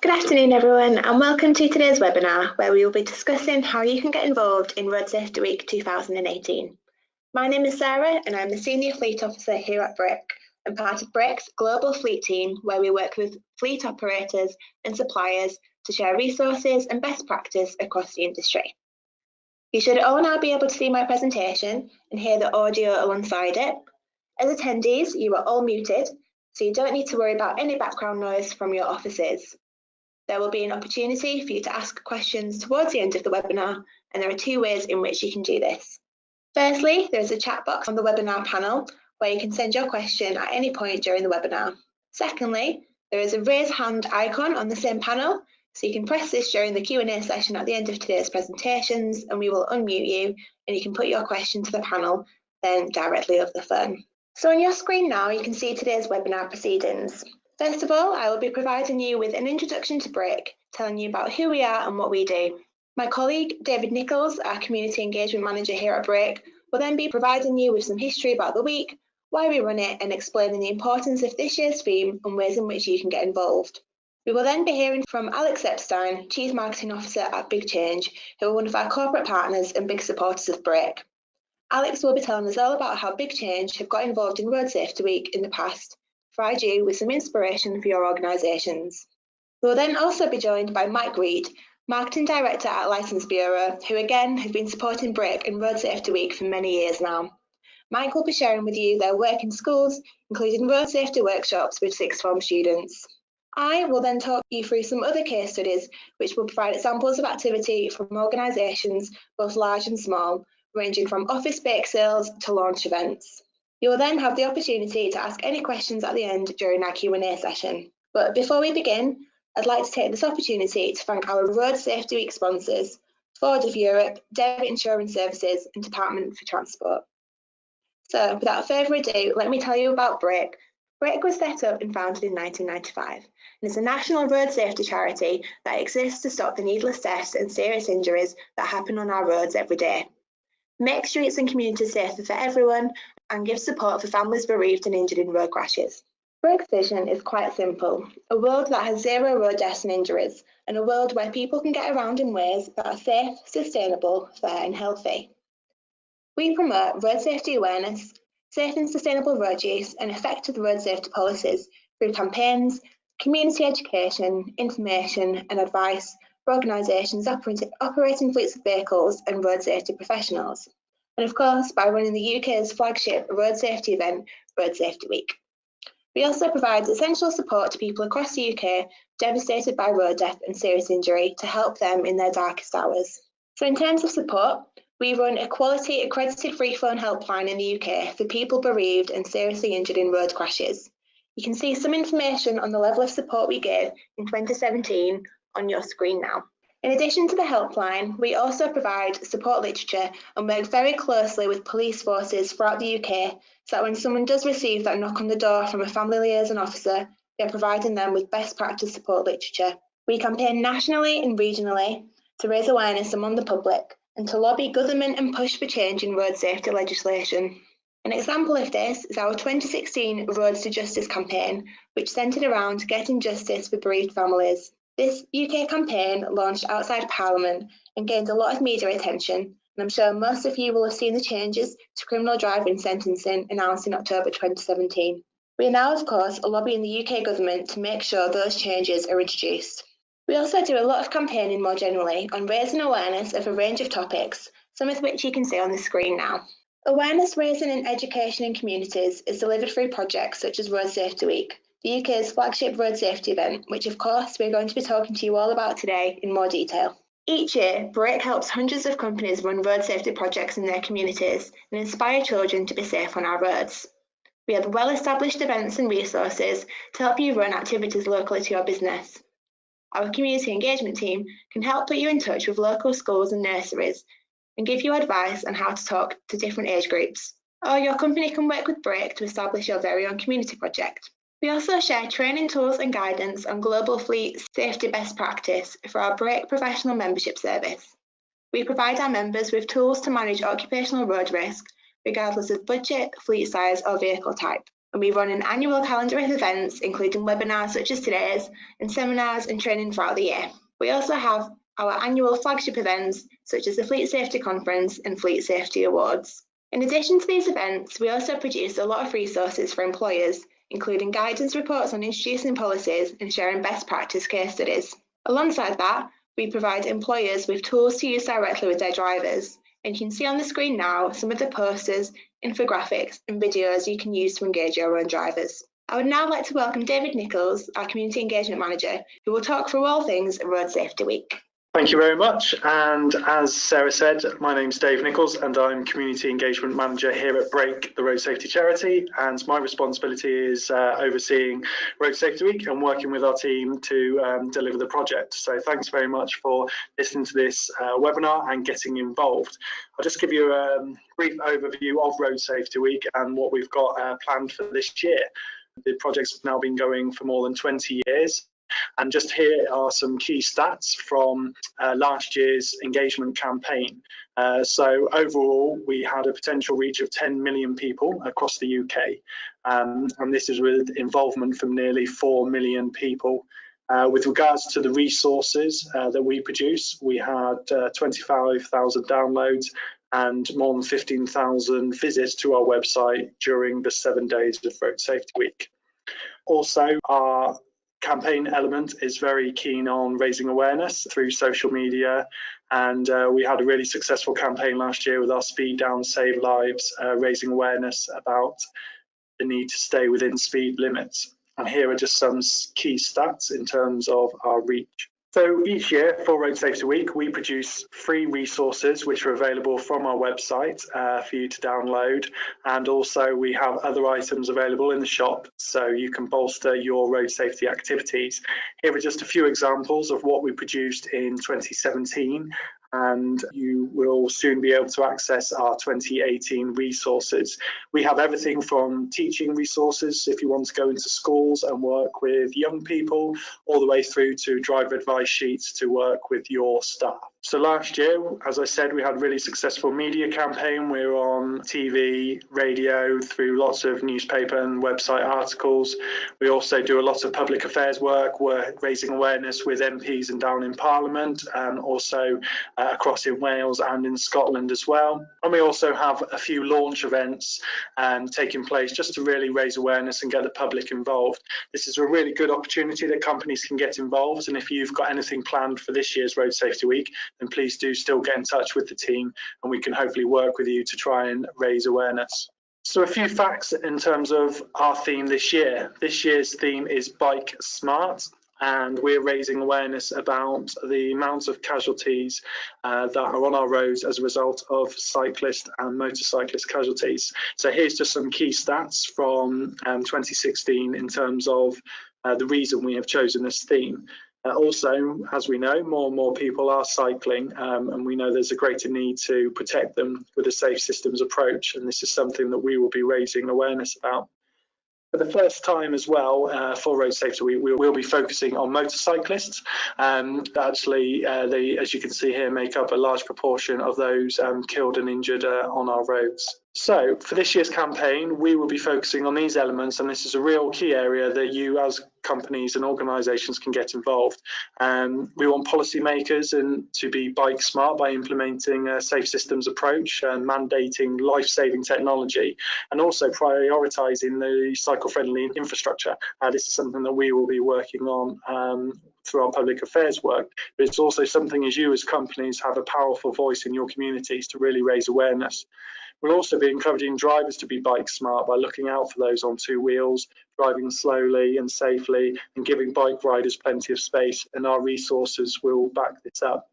Good afternoon everyone and welcome to today's webinar where we will be discussing how you can get involved in Road Safety Week 2018. My name is Sarah and I'm the Senior Fleet Officer here at BRIC and part of BRIC's global fleet team where we work with fleet operators and suppliers to share resources and best practice across the industry. You should all now be able to see my presentation and hear the audio alongside it. As attendees, you are all muted, so you don't need to worry about any background noise from your offices. There will be an opportunity for you to ask questions towards the end of the webinar, and there are two ways in which you can do this. Firstly, there is a chat box on the webinar panel where you can send your question at any point during the webinar. Secondly, there is a raise hand icon on the same panel, so you can press this during the Q&A session at the end of today's presentations and we will unmute you and you can put your question to the panel then directly over the phone. So on your screen now, you can see today's webinar proceedings. First of all, I will be providing you with an introduction to BRIC, telling you about who we are and what we do. My colleague, David Nichols, our Community Engagement Manager here at BRIC, will then be providing you with some history about the week, why we run it, and explaining the importance of this year's theme and ways in which you can get involved. We will then be hearing from Alex Epstein, Chief Marketing Officer at Big Change, who are one of our corporate partners and big supporters of BRIC. Alex will be telling us all about how Big Change have got involved in Road Safety Week in the past, provide you with some inspiration for your organisations. We will then also be joined by Mike Reed, Marketing Director at Licence Bureau, who again has been supporting BRIC and Road Safety Week for many years now. Mike will be sharing with you their work in schools, including road safety workshops with sixth form students. I will then talk you through some other case studies which will provide examples of activity from organisations both large and small, ranging from office bake sales to launch events. You will then have the opportunity to ask any questions at the end during our Q&A session. But before we begin, I'd like to take this opportunity to thank our Road Safety Week sponsors, Ford of Europe, Debit Insurance Services and Department for Transport. So without further ado, let me tell you about BRIC. BRIC was set up and founded in 1995 and is a national road safety charity that exists to stop the needless deaths and serious injuries that happen on our roads every day. Make streets and communities safer for everyone and give support for families bereaved and injured in road crashes. BRIC's vision is quite simple, a world that has zero road deaths and injuries, and a world where people can get around in ways that are safe, sustainable, fair and healthy. We promote road safety awareness, safe and sustainable road use and effective road safety policies through campaigns, community education, information and advice for organisations operating fleets of vehicles and road safety professionals. And of course, by running the UK's flagship road safety event, Road Safety Week. We also provide essential support to people across the UK devastated by road death and serious injury to help them in their darkest hours. So in terms of support, we run a quality accredited free phone helpline in the UK for people bereaved and seriously injured in road crashes. You can see some information on the level of support we gave in 2017 on your screen now. In addition to the helpline, we also provide support literature and work very closely with police forces throughout the UK so that when someone does receive that knock on the door from a family liaison officer, they're providing them with best practice support literature. We campaign nationally and regionally to raise awareness among the public and to lobby government and push for change in road safety legislation. An example of this is our 2016 Roads to Justice campaign, which centred around getting justice for bereaved families. This UK campaign launched outside Parliament and gained a lot of media attention, and I'm sure most of you will have seen the changes to criminal driving sentencing announced in October 2017. We are now, of course, lobbying the UK government to make sure those changes are introduced. We also do a lot of campaigning more generally on raising awareness of a range of topics, some of which you can see on the screen now. Awareness raising in education and communities is delivered through projects such as Road Safety Week, the UK's flagship road safety event, which of course we're going to be talking to you all about today in more detail. Each year, BRIC helps hundreds of companies run road safety projects in their communities and inspire children to be safe on our roads. We have well-established events and resources to help you run activities locally to your business. Our community engagement team can help put you in touch with local schools and nurseries and give you advice on how to talk to different age groups. Or your company can work with BRIC to establish your very own community project. We also share training tools and guidance on global fleet safety best practice for our BRIC professional membership service. We provide our members with tools to manage occupational road risk, regardless of budget, fleet size or vehicle type. and we run an annual calendar of events, including webinars such as today's, and seminars and training throughout the year. We also have our annual flagship events, such as the Fleet Safety Conference and Fleet Safety Awards. In addition to these events, we also produce a lot of resources for employers, including guidance reports on introducing policies and sharing best practice case studies. Alongside that, we provide employers with tools to use directly with their drivers, and you can see on the screen now some of the posters, infographics and videos you can use to engage your own drivers. I would now like to welcome David Nichols, our Community Engagement Manager, who will talk through all things Road Safety Week. Thank you very much, and as Sarah said, my name's Dave Nichols and I'm Community Engagement Manager here at Break, the road safety charity, and my responsibility is overseeing Road Safety Week and working with our team to deliver the project. So thanks very much for listening to this webinar and getting involved. I'll just give you a brief overview of Road Safety Week and what we've got planned for this year. The project's now been going for more than 20 years. And just here are some key stats from last year's engagement campaign. So overall, we had a potential reach of 10 million people across the UK. And this is with involvement from nearly 4 million people. With regards to the resources that we produce, we had 25,000 downloads and more than 15,000 visits to our website during the 7 days of Road Safety Week. Also, our campaign element is very keen on raising awareness through social media, and we had a really successful campaign last year with our Speed Down Save Lives, raising awareness about the need to stay within speed limits. And here are just some key stats in terms of our reach. So each year for Road Safety Week, we produce free resources which are available from our website for you to download. And also we have other items available in the shop so you can bolster your road safety activities. Here are just a few examples of what we produced in 2017. And you will soon be able to access our 2018 resources. We have everything from teaching resources if you want to go into schools and work with young people, all the way through to driver advice sheets to work with your staff. So last year, as I said, we had a really successful media campaign. We were on TV, radio, through lots of newspaper and website articles. We also do a lot of public affairs work. We're raising awareness with MPs and down in Parliament, and also across in Wales and in Scotland as well. And we also have a few launch events taking place just to really raise awareness and get the public involved. This is a really good opportunity that companies can get involved, and if you've got anything planned for this year's Road Safety Week, then please do still get in touch with the team and we can hopefully work with you to try and raise awareness. So a few facts in terms of our theme this year. This year's theme is Bike Smart, and we're raising awareness about the amounts of casualties that are on our roads as a result of cyclist and motorcyclist casualties. So here's just some key stats from 2016 in terms of the reason we have chosen this theme. Also, as we know, more and more people are cycling, and we know there's a greater need to protect them with a safe systems approach, and this is something that we will be raising awareness about. For the first time as well, for Road Safety Week, we will be focusing on motorcyclists. Actually, they, as you can see here, make up a large proportion of those killed and injured on our roads. So for this year's campaign, we will be focusing on these elements, and this is a real key area that you as companies and organisations can get involved. We want policymakers to be bike smart by implementing a safe systems approach and mandating life-saving technology, and also prioritising the cycle-friendly infrastructure. This is something that we will be working on through our public affairs work, but it's also something as you as companies have a powerful voice in your communities to really raise awareness. We'll also be encouraging drivers to be bike smart by looking out for those on two wheels, driving slowly and safely, and giving bike riders plenty of space, and our resources will back this up.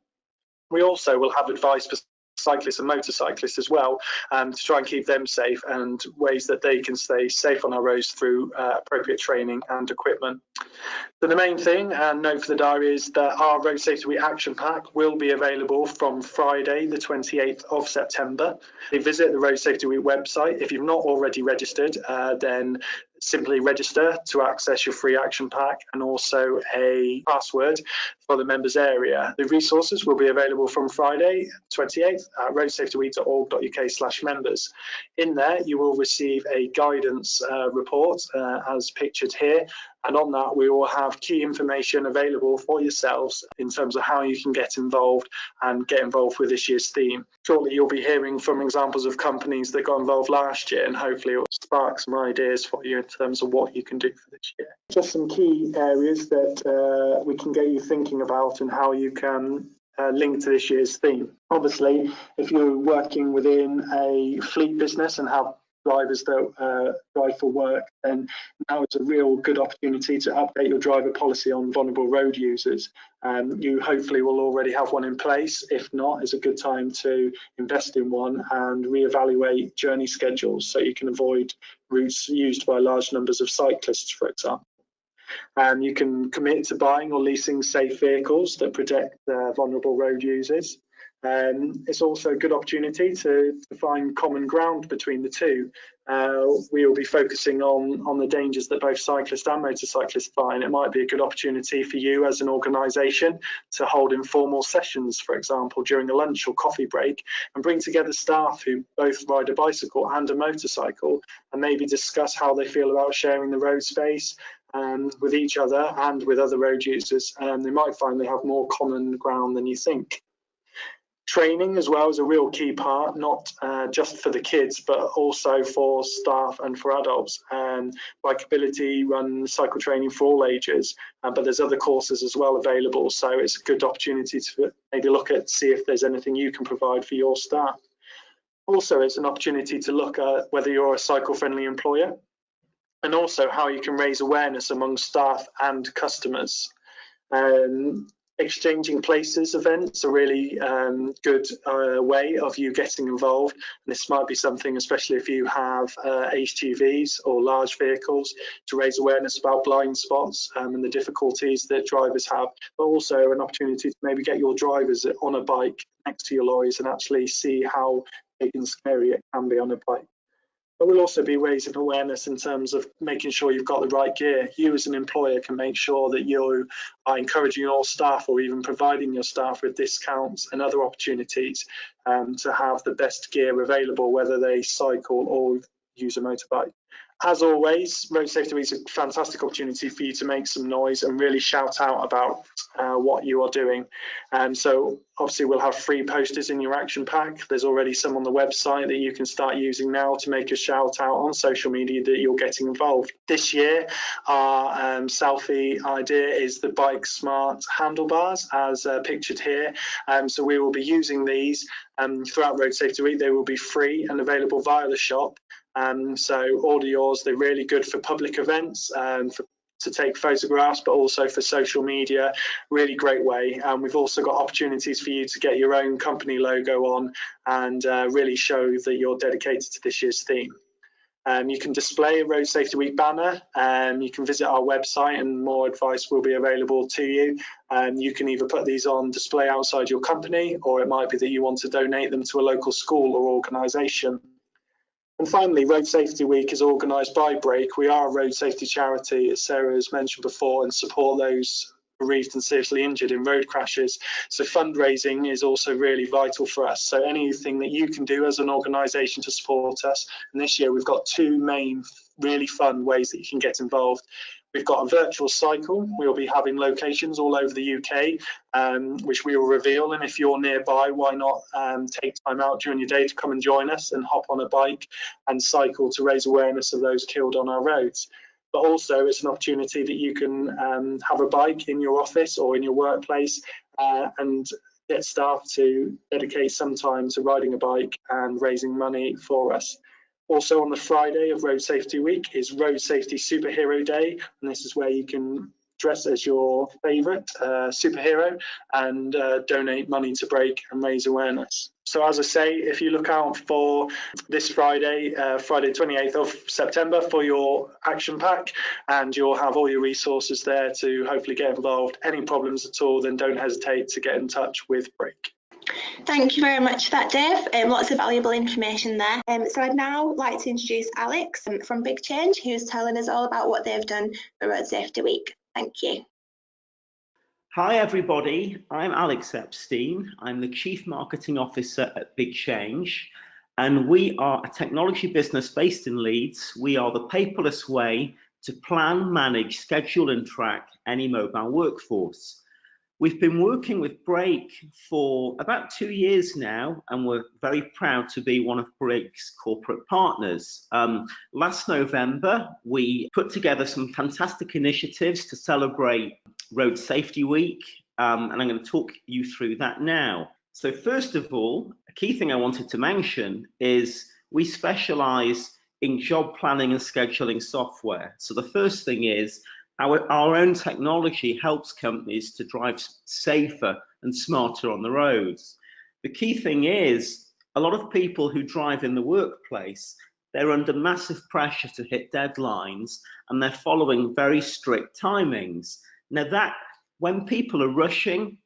We also will have advice for cyclists and motorcyclists as well, to try and keep them safe and ways that they can stay safe on our roads through appropriate training and equipment. So the main thing, and note for the diary, is that our Road Safety Week Action Pack will be available from Friday the 28th of September. Visit the Road Safety Week website. If you've not already registered, then simply register to access your free action pack and also a password for the members area. The resources will be available from Friday 28th at roadsafetyweek.org.uk/members. In there you will receive a guidance report as pictured here, and on that we will have key information available for yourselves in terms of how you can get involved and get involved with this year's theme. Shortly you'll be hearing from examples of companies that got involved last year, and hopefully it will spark some ideas for you in terms of what you can do for this year. Just some key areas that we can get you thinking about and how you can link to this year's theme. Obviously, if you're working within a fleet business and have drivers that drive for work, then now is a real good opportunity to update your driver policy on vulnerable road users. You hopefully will already have one in place. If not, it's a good time to invest in one and reevaluate journey schedules so you can avoid routes used by large numbers of cyclists, for example. You can commit to buying or leasing safe vehicles that protect vulnerable road users. It's also a good opportunity to find common ground between the two. We will be focusing on the dangers that both cyclists and motorcyclists find. It might be a good opportunity for you as an organisation to hold informal sessions, for example, during a lunch or coffee break, and bring together staff who both ride a bicycle and a motorcycle, and maybe discuss how they feel about sharing the road space with each other and with other road users. They might find they have more common ground than you think. Training as well is a real key part, not just for the kids, but also for staff and for adults. Bikeability run cycle training for all ages, but there's other courses as well available. So it's a good opportunity to maybe look at, see if there's anything you can provide for your staff. Also, it's an opportunity to look at whether you're a cycle-friendly employer, and also how you can raise awareness among staff and customers. Exchanging places events are really good way of you getting involved. And this might be something, especially if you have HGVs or large vehicles, to raise awareness about blind spots and the difficulties that drivers have, but also an opportunity to maybe get your drivers on a bike next to your lorries and actually see how big and scary it can be on a bike. But we'll also be raising awareness in terms of making sure you've got the right gear. You as an employer can make sure that you are encouraging your staff or even providing your staff with discounts and other opportunities to have the best gear available, whether they cycle or use a motorbike. As always, Road Safety Week is a fantastic opportunity for you to make some noise and really shout out about what you are doing. So obviously we'll have free posters in your action pack. There's already some on the website that you can start using now to make a shout out on social media that you're getting involved. This year, our selfie idea is the Bike Smart handlebars as pictured here. So we will be using these throughout Road Safety Week. They will be free and available via the shop. So order yours. They're really good for public events to take photographs, but also for social media. Really great way. We've also got opportunities for you to get your own company logo on and really show that you're dedicated to this year's theme. You can display a Road Safety Week banner. You can visit our website and more advice will be available to you. You can either put these on display outside your company, or it might be that you want to donate them to a local school or organisation. And finally, Road Safety Week is organised by Brake. We are a road safety charity, as Sarah has mentioned before, and support those bereaved and seriously injured in road crashes. So fundraising is also really vital for us. So anything that you can do as an organisation to support us. And this year we've got two main really fun ways that you can get involved. We've got a virtual cycle. We'll be having locations all over the UK, which we will reveal. And if you're nearby, why not take time out during your day to come and join us and hop on a bike and cycle to raise awareness of those killed on our roads. But also it's an opportunity that you can have a bike in your office or in your workplace and get staff to dedicate some time to riding a bike and raising money for us. Also on the Friday of Road Safety Week is Road Safety Superhero Day, and this is where you can dress as your favourite superhero and donate money to Brake and raise awareness. So as I say, if you look out for this Friday, Friday 28th of September for your action pack, and you'll have all your resources there to hopefully get involved. Any problems at all, then don't hesitate to get in touch with Brake. Thank you very much for that, Dave. Lots of valuable information there. So I'd now like to introduce Alex from Big Change, who's telling us all about what they've done for Road Safety Week. Thank you. Hi everybody, I'm Alex Epstein. I'm the Chief Marketing Officer at Big Change, and we are a technology business based in Leeds. We are the paperless way to plan, manage, schedule and track any mobile workforce. We've been working with Brake for about 2 years now, and we're very proud to be one of Brake's corporate partners. Last November, we put together some fantastic initiatives to celebrate Road Safety Week, and I'm going to talk you through that now. So first of all, a key thing I wanted to mention is we specialize in job planning and scheduling software. So the first thing is our own technology helps companies to drive safer and smarter on the roads. The key thing is a lot of people who drive in the workplace, they're under massive pressure to hit deadlines and they're following very strict timings. Now that when people are rushing,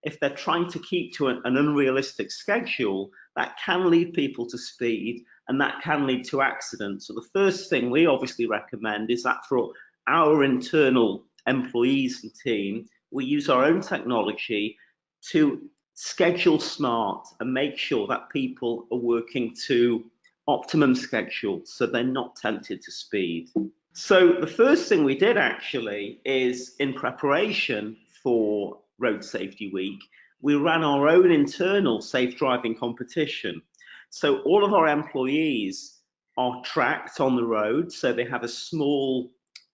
if they're trying to keep to an unrealistic schedule, that can lead people to speed and that can lead to accidents. So the first thing we obviously recommend is that for our internal employees and team, we use our own technology to schedule smart and make sure that people are working to optimum schedules so they're not tempted to speed. So the first thing we did actually is in preparation for Road Safety Week, we ran our own internal safe driving competition. So all of our employees are tracked on the road, so they have a small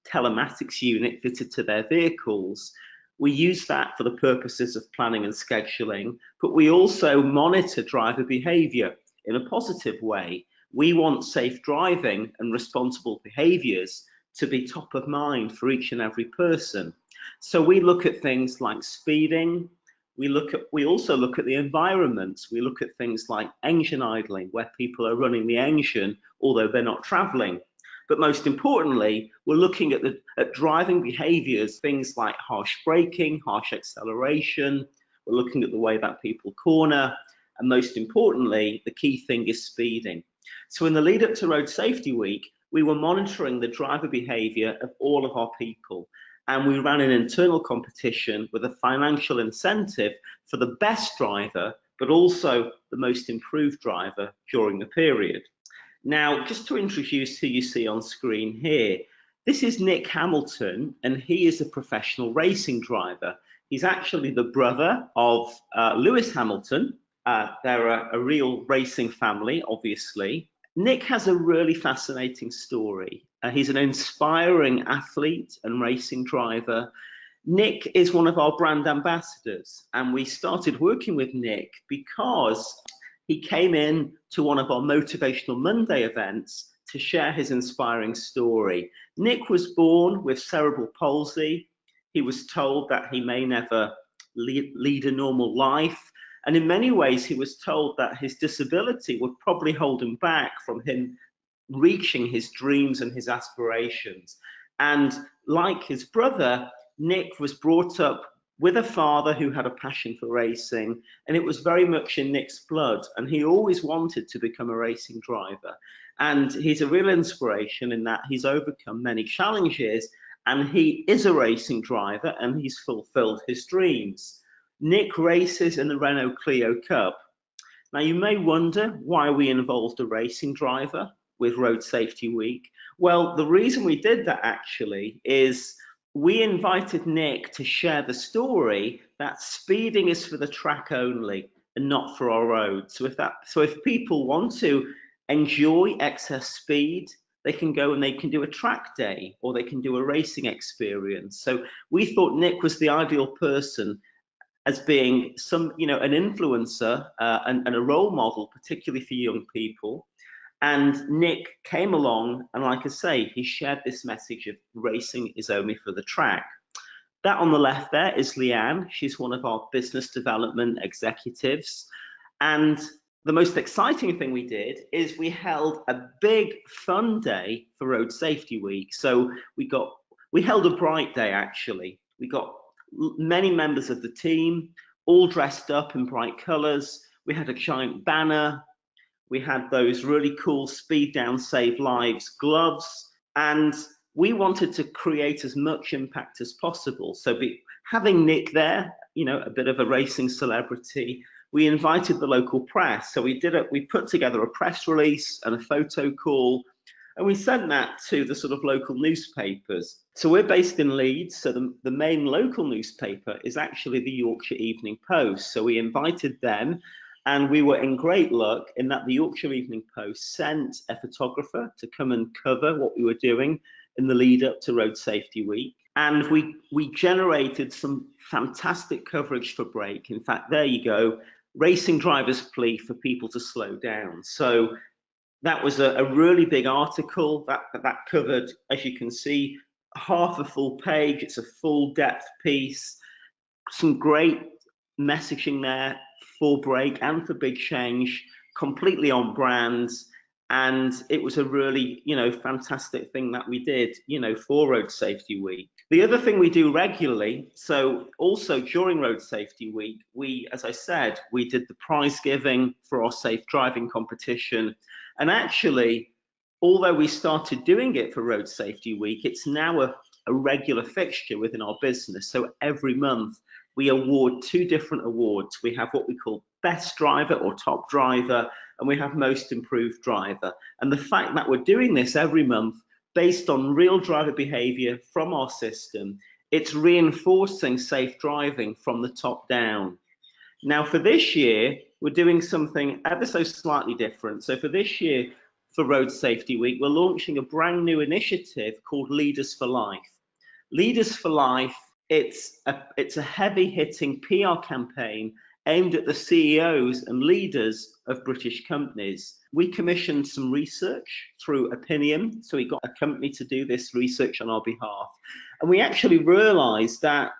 telematics unit fitted to their vehicles. We use that for the purposes of planning and scheduling, but we also monitor driver behaviour in a positive way. We want safe driving and responsible behaviours to be top of mind for each and every person. So we look at things like speeding. We also look at the environment. We look at things like engine idling, where people are running the engine although they're not travelling. But most importantly, we're looking at driving behaviours, things like harsh braking, harsh acceleration. We're looking at the way that people corner, and most importantly, the key thing is speeding. So in the lead up to Road Safety Week, we were monitoring the driver behaviour of all of our people, and we ran an internal competition with a financial incentive for the best driver, but also the most improved driver during the period. Now, just to introduce who you see on screen here, this is Nick Hamilton, and he is a professional racing driver. He's actually the brother of Lewis Hamilton. They're a real racing family, obviously. Nick has a really fascinating story. He's an inspiring athlete and racing driver. Nick is one of our brand ambassadors, and we started working with Nick because he came in to one of our Motivational Monday events to share his inspiring story. Nick was born with cerebral palsy. He was told that he may never lead a normal life. And in many ways, he was told that his disability would probably hold him back from him reaching his dreams and his aspirations. And like his brother, Nick was brought up with a father who had a passion for racing, and it was very much in Nick's blood, and he always wanted to become a racing driver. And he's a real inspiration in that he's overcome many challenges, and he is a racing driver, and he's fulfilled his dreams. Nick races in the Renault Clio Cup. Now you may wonder why we involved a racing driver with Road Safety Week. Well, the reason we did that actually is we invited Nick to share the story that speeding is for the track only and not for our road. So if people want to enjoy excess speed, they can go and they can do a track day or they can do a racing experience. So we thought Nick was the ideal person as being an influencer and a role model, particularly for young people. And Nick came along, and like I say, he shared this message of racing is only for the track. That on the left there is Leanne. She's one of our business development executives. And the most exciting thing we did is we held a big fun day for Road Safety Week. So we held a bright day actually. We got many members of the team. all dressed up in bright colours. We had a giant banner. We had those really cool Speed Down Save Lives gloves, and we wanted to create as much impact as possible. So having Nick there, you know, a bit of a racing celebrity, we invited the local press. So we put together a press release and a photo call, and we sent that to the sort of local newspapers. So we're based in Leeds, so the main local newspaper is actually the Yorkshire Evening Post. So we invited them, and we were in great luck in that the Yorkshire Evening Post sent a photographer to come and cover what we were doing in the lead up to Road Safety Week. And we generated some fantastic coverage for Brake. In fact, there you go, racing drivers plea for people to slow down. So that was a really big article that covered, as you can see, half a full page. It's a full depth piece, some great messaging there for Brake and for Big Change, completely on brand. And it was a really, you know, fantastic thing that we did, you know, for Road Safety Week. The other thing we do regularly, so also during Road Safety Week, as I said, we did the prize giving for our safe driving competition. And actually, although we started doing it for Road Safety Week, it's now a regular fixture within our business. So every month we award 2 different awards. We have what we call Best Driver or Top Driver, and we have Most Improved Driver. And the fact that we're doing this every month based on real driver behavior from our system, it's reinforcing safe driving from the top down. Now for this year, we're doing something ever so slightly different. So for this year, for Road Safety Week, we're launching a brand new initiative called Leaders for Life. Leaders for Life, it's a heavy-hitting PR campaign aimed at the CEOs and leaders of British companies. We commissioned some research through Opinion, so we got a company to do this research on our behalf. And we actually realized that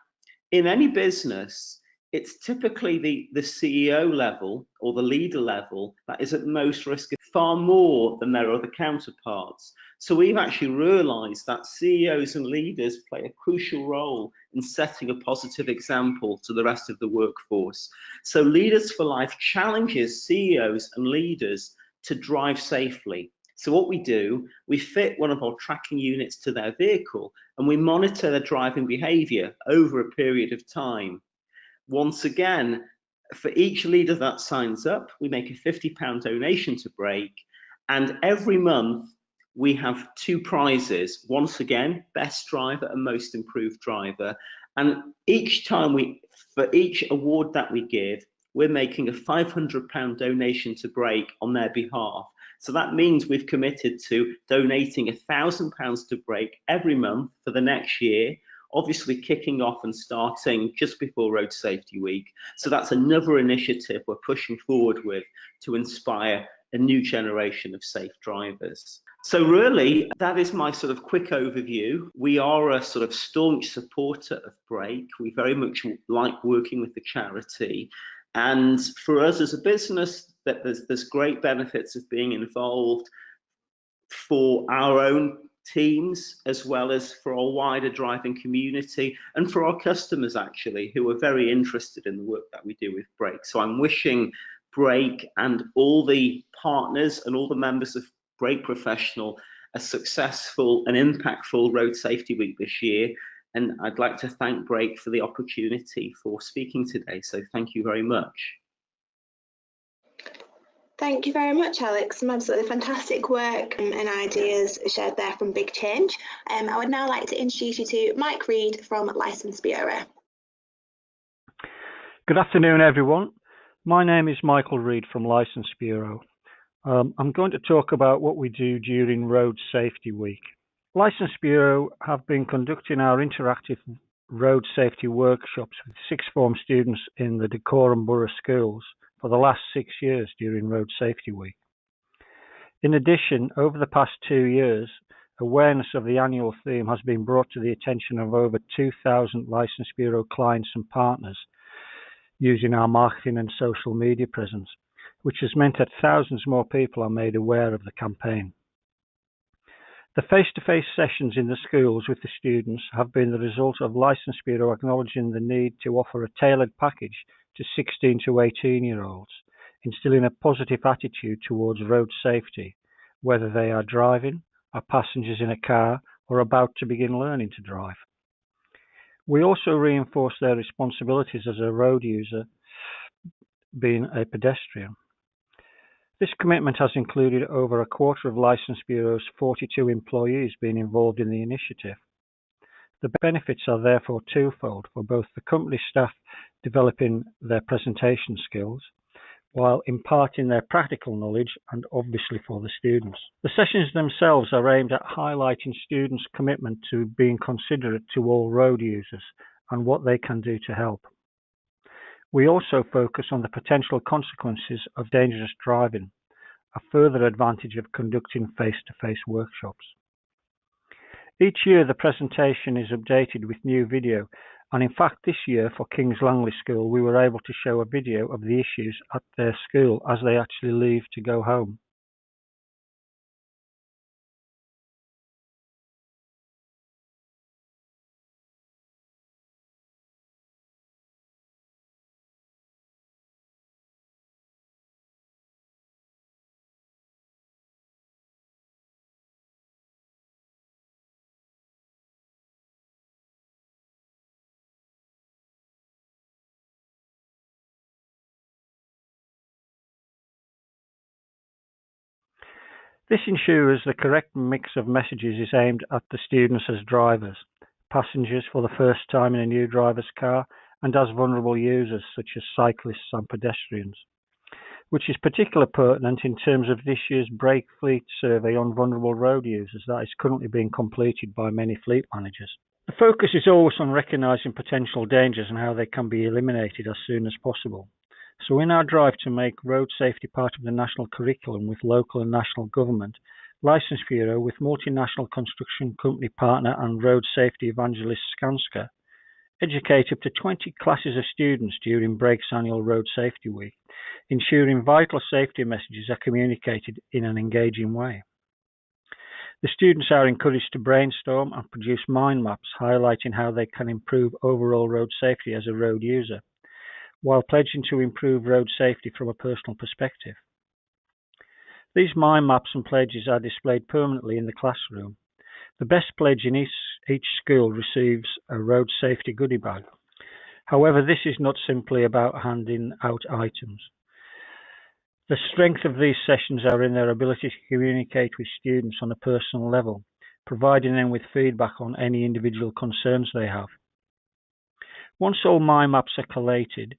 in any business, it's typically the CEO level or the leader level that is at most risk, far more than their other counterparts. So we've actually realized that CEOs and leaders play a crucial role in setting a positive example to the rest of the workforce. So Leaders for Life challenges CEOs and leaders to drive safely. So what we do, we fit one of our tracking units to their vehicle and we monitor their driving behavior over a period of time. Once again, for each leader that signs up, we make a £50 donation to Brake, and every month we have 2 prizes. Once again, Best Driver and Most Improved Driver. And each time for each award that we give, we're making a £500 donation to Brake on their behalf. So that means we've committed to donating £1,000 to Brake every month for the next year, obviously kicking off and starting just before Road Safety Week. So that's another initiative we're pushing forward with to inspire a new generation of safe drivers. So really, that is my sort of quick overview. We are a sort of staunch supporter of Brake. We very much like working with the charity. And for us as a business, that there's great benefits of being involved for our own teams, as well as for our wider driving community and for our customers actually, who are very interested in the work that we do with Brake. So I'm wishing Brake and all the partners and all the members of Brake Professional a successful and impactful Road Safety Week this year. And I'd like to thank Brake for the opportunity for speaking today. So thank you very much. Thank you very much, Alex. Some absolutely fantastic work and ideas shared there from Big Change. I would now like to introduce you to Mike Reid from Licence Bureau. Good afternoon, everyone. My name is Michael Reid from Licence Bureau. I'm going to talk about what we do during Road Safety Week. Licence Bureau have been conducting our interactive road safety workshops with sixth form students in the Dacorum Borough Schools for the last 6 years during Road Safety Week. In addition, over the past 2 years, awareness of the annual theme has been brought to the attention of over 2,000 Licence Bureau clients and partners using our marketing and social media presence, which has meant that thousands more people are made aware of the campaign. The face-to-face sessions in the schools with the students have been the result of Licence Bureau acknowledging the need to offer a tailored package to 16 to 18-year-olds, instilling a positive attitude towards road safety, whether they are driving, are passengers in a car, or about to begin learning to drive. We also reinforce their responsibilities as a road user, being a pedestrian. This commitment has included over a quarter of Licence Bureau's 42 employees being involved in the initiative. The benefits are therefore twofold for both the company staff developing their presentation skills, while imparting their practical knowledge, and obviously for the students. The sessions themselves are aimed at highlighting students' commitment to being considerate to all road users and what they can do to help. We also focus on the potential consequences of dangerous driving, a further advantage of conducting face-to-face workshops. Each year the presentation is updated with new video, and in fact this year for King's Langley School we were able to show a video of the issues at their school as they actually leave to go home. This ensures the correct mix of messages is aimed at the students as drivers, passengers for the first time in a new driver's car, and as vulnerable users such as cyclists and pedestrians, which is particularly pertinent in terms of this year's Brake Fleet survey on vulnerable road users that is currently being completed by many fleet managers. The focus is always on recognising potential dangers and how they can be eliminated as soon as possible. So in our drive to make road safety part of the national curriculum with local and national government, Licence Bureau with multinational construction company partner and road safety evangelist Skanska educate up to 20 classes of students during Brake's annual Road Safety Week, ensuring vital safety messages are communicated in an engaging way. The students are encouraged to brainstorm and produce mind maps highlighting how they can improve overall road safety as a road user, while pledging to improve road safety from a personal perspective. These mind maps and pledges are displayed permanently in the classroom. The best pledge in each school receives a road safety goodie bag. However, this is not simply about handing out items. The strength of these sessions are in their ability to communicate with students on a personal level, providing them with feedback on any individual concerns they have. Once all mind maps are collated,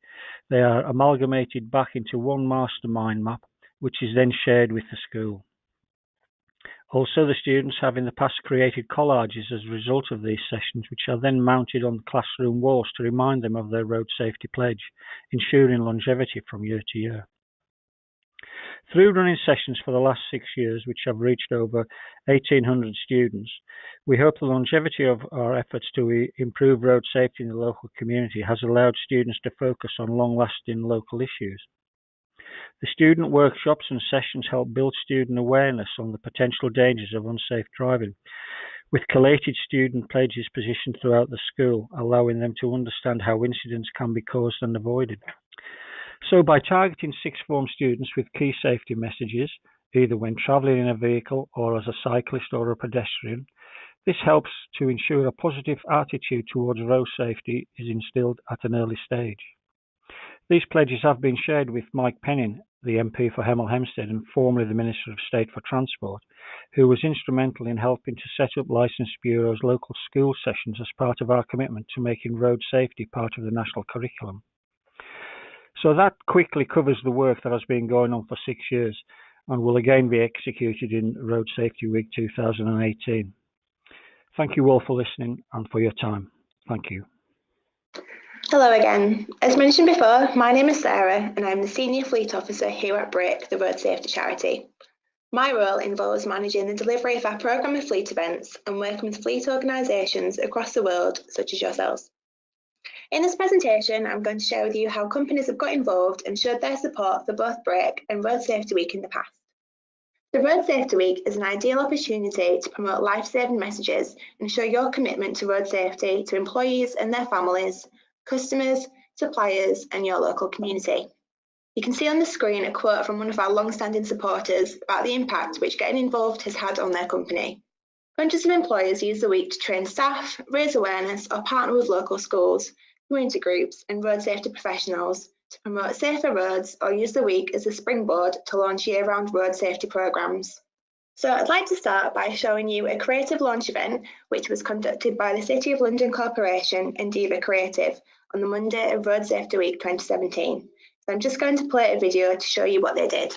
they are amalgamated back into one master mind map, which is then shared with the school. Also, the students have in the past created collages as a result of these sessions, which are then mounted on the classroom walls to remind them of their road safety pledge, ensuring longevity from year to year. Through running sessions for the last 6 years, which have reached over 1,800 students, we hope the longevity of our efforts to improve road safety in the local community has allowed students to focus on long-lasting local issues. The student workshops and sessions help build student awareness on the potential dangers of unsafe driving, with collated student pledges positioned throughout the school, allowing them to understand how incidents can be caused and avoided. So by targeting sixth form students with key safety messages, either when travelling in a vehicle or as a cyclist or a pedestrian, this helps to ensure a positive attitude towards road safety is instilled at an early stage. These pledges have been shared with Mike Penning, the MP for Hemel Hempstead and formerly the Minister of State for Transport, who was instrumental in helping to set up Licence Bureau's local school sessions as part of our commitment to making road safety part of the national curriculum. So that quickly covers the work that has been going on for 6 years and will again be executed in Road Safety Week 2018. Thank you all for listening and for your time. Thank you. Hello again. As mentioned before, my name is Sarah and I'm the Senior Fleet Officer here at BRIC, the Road Safety Charity. My role involves managing the delivery of our programme of fleet events and working with fleet organisations across the world, such as yourselves. In this presentation, I'm going to share with you how companies have got involved and showed their support for both BRIC and Road Safety Week in the past. The Road Safety Week is an ideal opportunity to promote life-saving messages and show your commitment to road safety to employees and their families, customers, suppliers and your local community. You can see on the screen a quote from one of our long-standing supporters about the impact which getting involved has had on their company. Hundreds of employers use the week to train staff, raise awareness or partner with local schools, community groups and road safety professionals to promote safer roads or use the week as a springboard to launch year-round road safety programmes. So I'd like to start by showing you a creative launch event which was conducted by the City of London Corporation and Diva Creative on the Monday of Road Safety Week 2017. So I'm just going to play a video to show you what they did.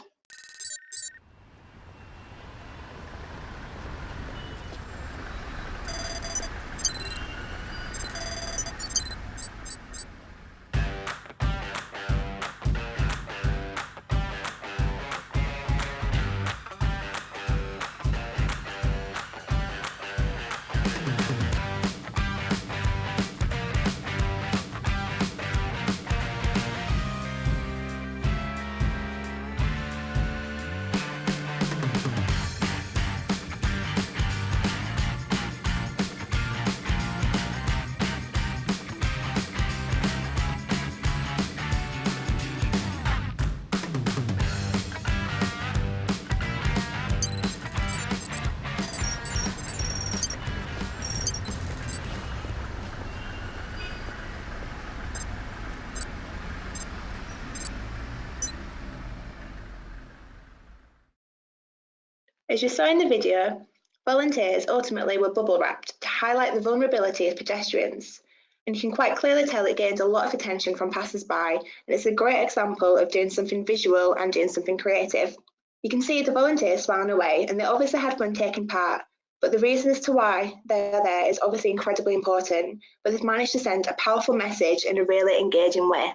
As you saw in the video, volunteers ultimately were bubble wrapped to highlight the vulnerability of pedestrians, and you can quite clearly tell it gained a lot of attention from passers-by, and it's a great example of doing something visual and doing something creative. You can see the volunteers smiling away, and they obviously had fun taking part, but the reason as to why they're there is obviously incredibly important, but they've managed to send a powerful message in a really engaging way.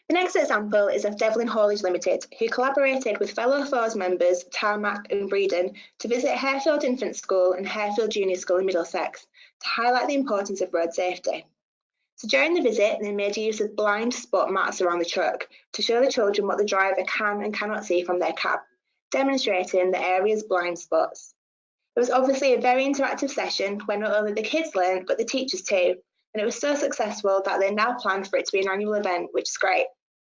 The next example is of Devlin Haulage Limited, who collaborated with fellow FORS members Tarmac and Breedon to visit Harefield Infant School and Harefield Junior School in Middlesex to highlight the importance of road safety. So during the visit, they made use of blind spot mats around the truck to show the children what the driver can and cannot see from their cab, demonstrating the area's blind spots. It was obviously a very interactive session where not only the kids learned, but the teachers too, and it was so successful that they now plan for it to be an annual event, which is great.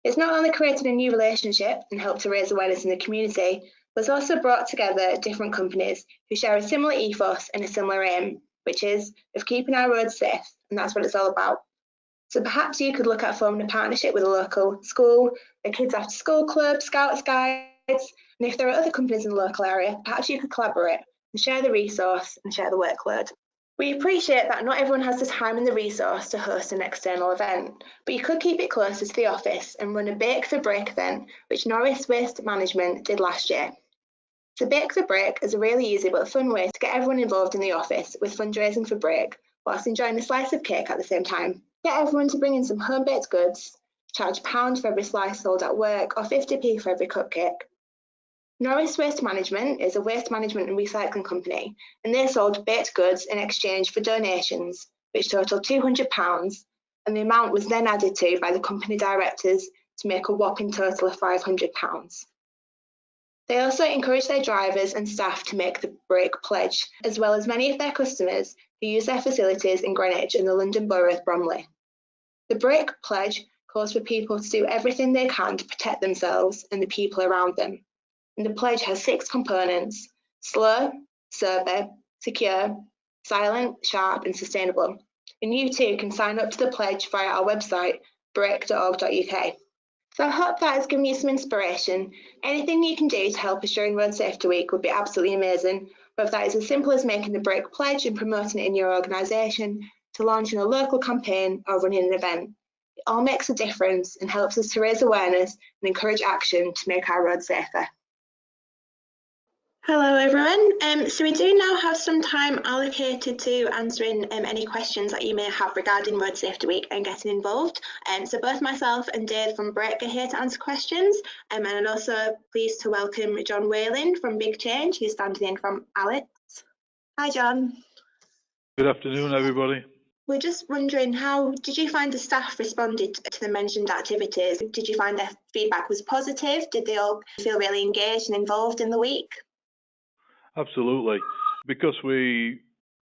It's not only created a new relationship and helped to raise awareness in the community, but it's also brought together different companies who share a similar ethos and a similar aim, which is of keeping our roads safe, and that's what it's all about. So perhaps you could look at forming a partnership with a local school, a kids after school club, Scouts, Guides, and if there are other companies in the local area, perhaps you could collaborate and share the resource and share the workload. We appreciate that not everyone has the time and the resource to host an external event, but you could keep it closer to the office and run a Bake for Break event, which Norris Waste Management did last year. So Bake for Break is a really easy but fun way to get everyone involved in the office with fundraising for break, whilst enjoying a slice of cake at the same time. Get everyone to bring in some home-baked goods, charge £1 for every slice sold at work or 50p for every cupcake. Norris Waste Management is a waste management and recycling company, and they sold baked goods in exchange for donations, which totaled £200, and the amount was then added to by the company directors to make a whopping total of £500. They also encourage their drivers and staff to make the break pledge, as well as many of their customers who use their facilities in Greenwich and the London Borough of Bromley. The break pledge calls for people to do everything they can to protect themselves and the people around them. And the pledge has 6 components: slow, sober, secure, silent, sharp and sustainable. And you too can sign up to the pledge via our website, break.org.uk. So I hope that has given you some inspiration. Anything you can do to help us during Road Safety Week would be absolutely amazing, whether that is as simple as making the break pledge and promoting it in your organisation, to launching a local campaign or running an event. It all makes a difference and helps us to raise awareness and encourage action to make our roads safer. Hello everyone, so we do now have some time allocated to answering any questions that you may have regarding Road Safety Week and getting involved. So both myself and Dave from Break are here to answer questions, and I'm also pleased to welcome John Whalen from Big Change, who's standing in from Alex. Hi John. Good afternoon everybody. We're just wondering, how did you find the staff responded to the mentioned activities? Did you find their feedback was positive? Did they all feel really engaged and involved in the week? Absolutely. Because we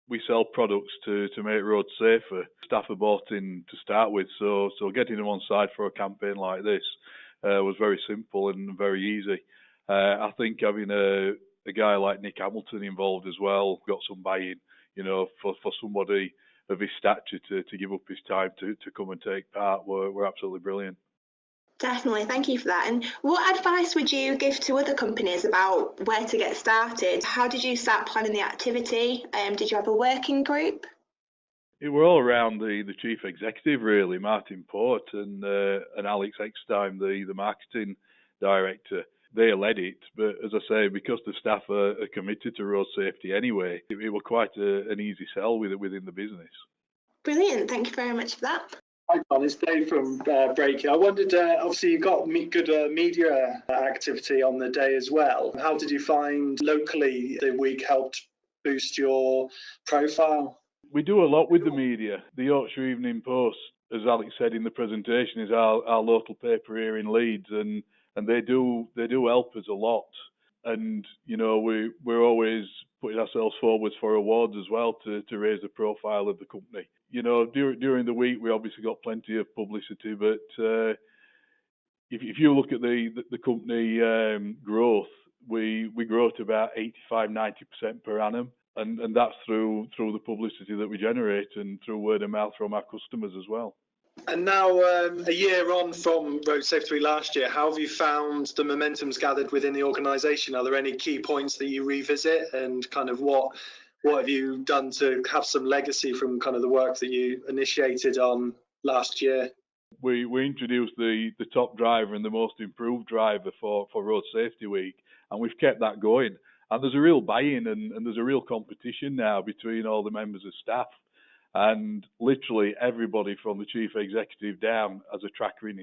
we sell products to make roads safer. Staff are bought in to start with, so getting them on side for a campaign like this was very simple and very easy. I think having a guy like Nick Hamilton involved as well got some buy-in, for somebody of his stature to give up his time to come and take part were absolutely brilliant. Definitely, thank you for that. And what advice would you give to other companies about where to get started? How did you start planning the activity? Did you have a working group? It were all around the chief executive, really, Martin Port and Alex Eckstein, the marketing director. They led it, but as I say, because the staff are committed to road safety anyway, it was quite an easy sell within the business. Brilliant, thank you very much for that. Hi, John. It's Dave from Break. I wondered, obviously, you got good media activity on the day as well. How did you find locally the week helped boost your profile? We do a lot with the media. The Yorkshire Evening Post, as Alex said in the presentation, is our local paper here in Leeds, and they do help us a lot. And we're always putting ourselves forward for awards as well to raise the profile of the company. During the week we obviously got plenty of publicity, but if you look at the company growth, we grow at about 85-90% per annum. And that's through the publicity that we generate and through word of mouth from our customers as well. And now, a year on from Road Safety Week last year, how have you found the momentum's gathered within the organisation? Are there any key points that you revisit, and kind of what have you done to have some legacy from kind of the work that you initiated on last year? We introduced the top driver and the most improved driver for Road Safety Week, and we've kept that going. And there's a real buy-in and there's a real competition now between all the members of staff. And literally everybody from the chief executive down has a tracker in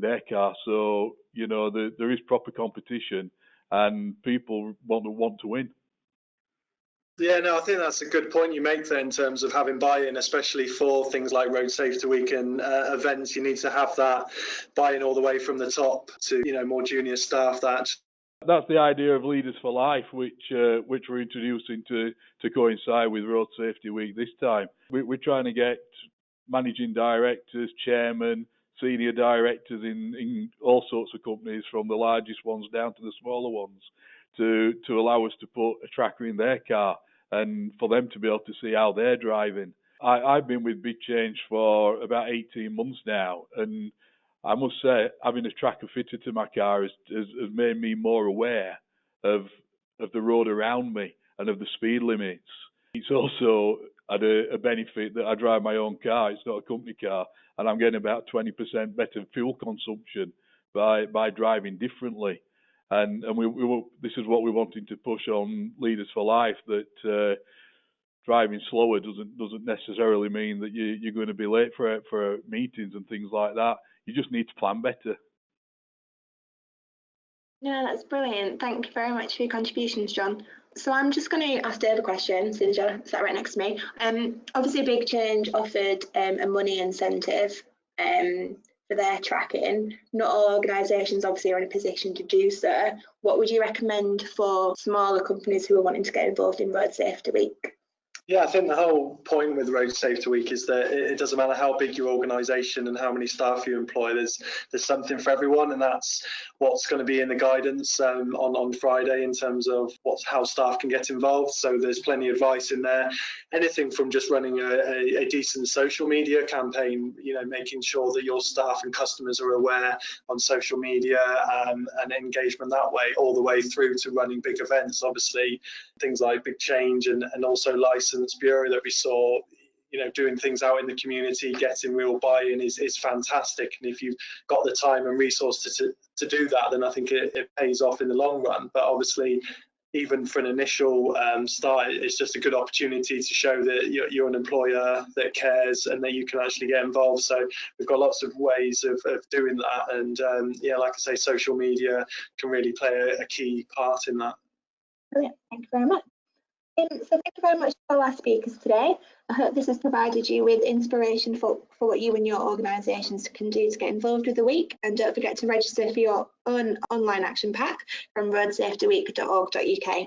their car. So, there is proper competition and people want to win. Yeah, no, I think that's a good point you make there in terms of having buy-in, especially for things like Road Safety Week and events. You need to have that buy-in all the way from the top to, more junior staff. That's the idea of Leaders for Life, which we're introducing to coincide with Road Safety Week this time. We're trying to get managing directors, chairmen, senior directors in all sorts of companies, from the largest ones down to the smaller ones, to allow us to put a tracker in their car and for them to be able to see how they're driving. I've been with Big Change for about 18 months now, and I must say, having a tracker fitted to my car has made me more aware of the road around me and of the speed limits. It's also had a benefit that I drive my own car. It's not a company car, and I'm getting about 20% better fuel consumption by driving differently. And this is what we're wanting to push on Leaders for Life, that driving slower doesn't necessarily mean that you're going to be late for meetings and things like that. You just need to plan better. No, that's brilliant. Thank you very much for your contributions, John. So I'm just going to ask Dave a question. Sinja, sat right next to me. Obviously, Big Change offered a money incentive for their tracking. Not all organisations obviously are in a position to do so. What would you recommend for smaller companies who are wanting to get involved in Road Safety Week? Yeah, I think the whole point with Road Safety Week is that it doesn't matter how big your organisation and how many staff you employ, there's something for everyone, and that's what's going to be in the guidance on Friday in terms of how staff can get involved. So there's plenty of advice in there, anything from just running a decent social media campaign, making sure that your staff and customers are aware on social media and engagement that way, all the way through to running big events, obviously things like Big Change and also License Bureau that we saw, doing things out in the community, getting real buy-in is fantastic. And if you've got the time and resources to do that, then I think it pays off in the long run. But obviously, even for an initial start, it's just a good opportunity to show that you're an employer that cares and that you can actually get involved. So we've got lots of ways of doing that. And like I say, social media can really play a key part in that. Brilliant. Thank you very much. So thank you very much to all our speakers today. I hope this has provided you with inspiration for what you and your organisations can do to get involved with the week. And don't forget to register for your own online action pack from roadsafetyweek.org.uk.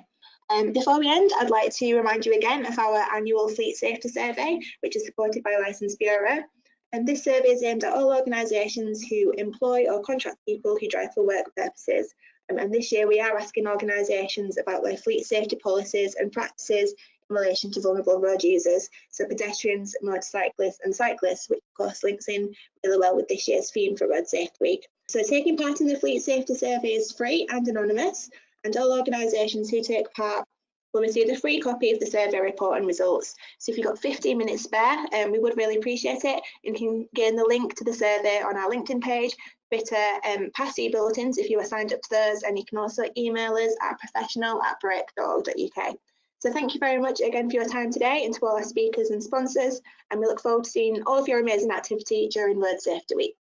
Before we end, I'd like to remind you again of our annual Fleet Safety Survey, which is supported by Licence Bureau. And this survey is aimed at all organisations who employ or contract people who drive for work purposes. And this year we are asking organisations about their fleet safety policies and practices in relation to vulnerable road users, so pedestrians, motorcyclists and cyclists, which of course links in really well with this year's theme for Road Safety Week. So taking part in the Fleet Safety Survey is free and anonymous, and all organisations who take part will receive a free copy of the survey report and results. So if you've got 15 minutes spare, we would really appreciate it. You can gain the link to the survey on our LinkedIn page, Twitter, past e-bulletins if you are signed up to those, and you can also email us at professional@brake.org.uk. So thank you very much again for your time today, and to all our speakers and sponsors, and we look forward to seeing all of your amazing activity during Road Safety Week.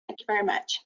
Thank you very much.